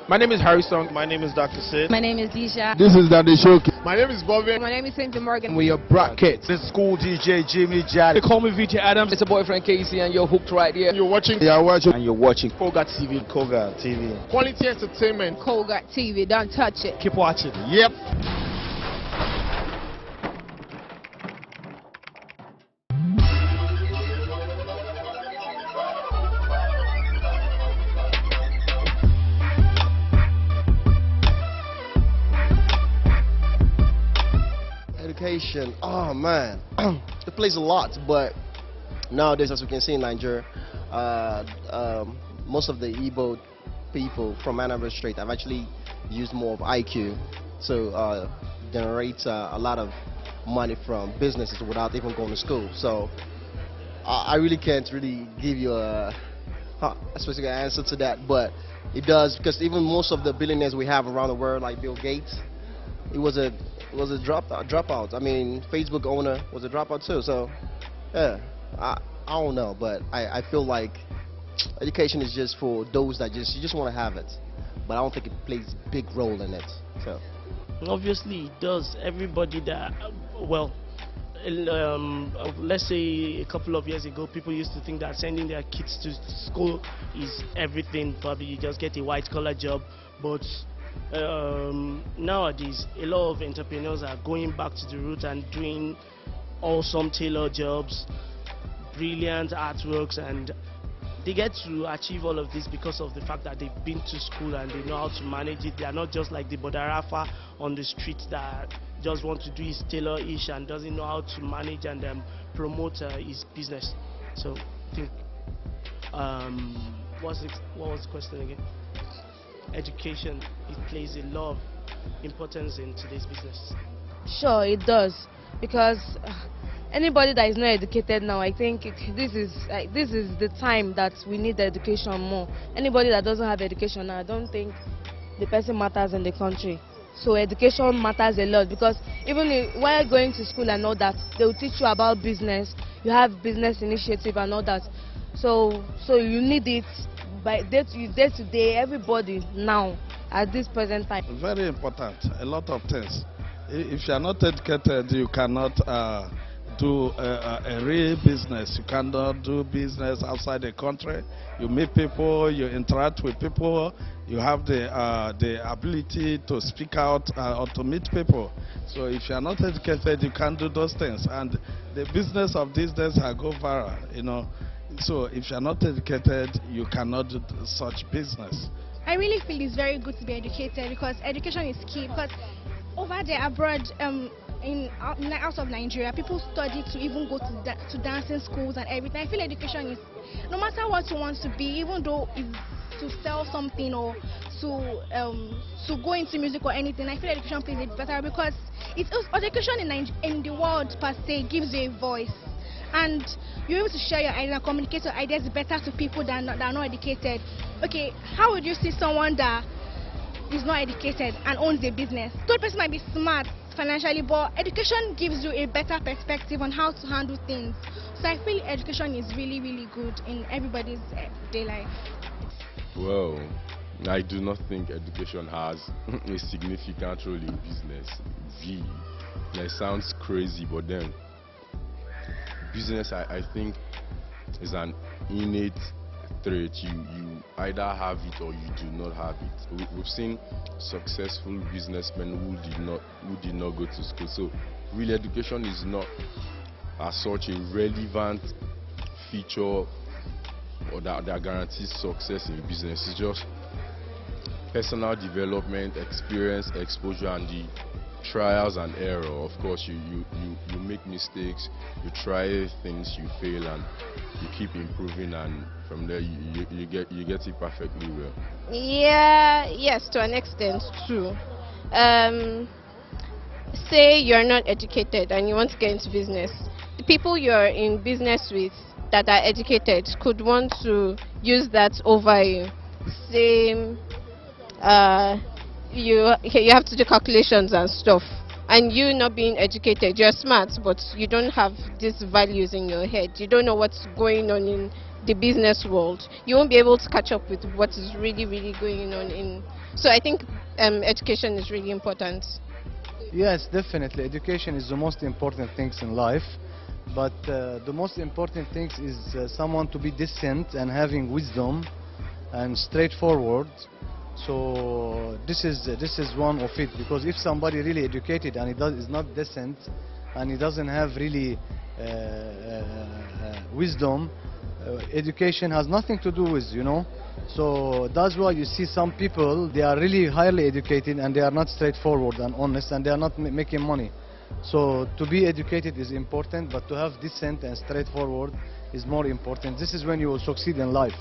My name is Harrison. My name is Dr. Sid. My name is Disha. This is Daddy Shoki. My name is Bobby. My name is Cynthia Morgan. We are brackets. This is School DJ Jimmy Jad. They call me VJ Adams. It's a boyfriend Casey, and you're hooked right here. You're watching. You are watching. And you're watching Koga TV. Koga TV. Quality entertainment. Koga TV. Don't touch it. Keep watching. Yep. Education, oh man, it plays a lot, but nowadays, as we can see in Nigeria, most of the Igbo people from Anambra State have actually used more of IQ to generate a lot of money from businesses without even going to school. So I really can't really give you a specific answer to that, but it does, because even most of the billionaires we have around the world, like Bill Gates, it was a dropout. I mean, Facebook owner was a dropout too. So, yeah, I don't know, but I feel like education is just for those that you just want to have it. But I don't think it plays a big role in it. So, obviously, it does. Everybody that, well, let's say a couple of years ago, people used to think that sending their kids to school is everything. Probably you just get a white-collar job, but nowadays a lot of entrepreneurs are going back to the root and doing awesome tailor jobs, brilliant artworks, and they get to achieve all of this because of the fact that they've been to school and they know how to manage it. They are not just like the Bodarafa on the street that just want to do his tailor-ish and doesn't know how to manage and promote his business. So I think what was the question again? Education, it plays a lot of importance in today's business. Sure, it does, because anybody that is not educated now, I think this is the time that we need education more. Anybody that doesn't have education now, I don't think the person matters in the country. So education matters a lot, because even while going to school and all that, they will teach you about business. You have business initiative and all that. So you need it by day to day, everybody now at this present time. Very important. A lot of things. If you are not educated, you cannot do a real business. You cannot do business outside the country. You meet people, you interact with people, you have the ability to speak out or to meet people. So if you are not educated, you can't do those things. And the business of these days has go viral, you know. So if you are not educated, you cannot do such business. I really feel it's very good to be educated, because education is key. Because over there abroad, out of Nigeria, people study to even go to dancing schools and everything. I feel education is, no matter what you want to be, even though it's to sell something or to go into music or anything, I feel education plays it better, because education in the world per se gives you a voice. And you're able to share your ideas and communicate your ideas better to people that are not educated. Okay, how would you see someone that is not educated and owns a business? The person might be smart financially, but education gives you a better perspective on how to handle things. So I feel education is really, really good in everybody's day life. Well, I do not think education has a significant role in business. That sounds crazy, but then business, I think, is an innate trait. You either have it or you do not have it. We've seen successful businessmen who did not go to school. So really, education is not as such a relevant feature or that guarantees success in business. It's just personal development, experience, exposure, and the trials and error. Of course, you make mistakes, you try things, you fail, and you keep improving, and from there you get it perfectly well. Yes, to an extent, true. Say you're not educated and you want to get into business. The people you're in business with that are educated could want to use that over you. Say you have to do calculations and stuff, and you not being educated, you're smart, but you don't have these values in your head. You don't know what's going on in the business world. You won't be able to catch up with what is really going on in So I think education is really important. Yes, definitely. Education is the most important things in life. But the most important thing is someone to be decent and having wisdom and straightforward. So this is one of it, because if somebody really educated and is not decent and he doesn't have really wisdom, education has nothing to do with, you know. So that's why you see some people, they are really highly educated and they are not straightforward and honest, and they are not making money. So to be educated is important, but to have decent and straightforward is more important. This is when you will succeed in life.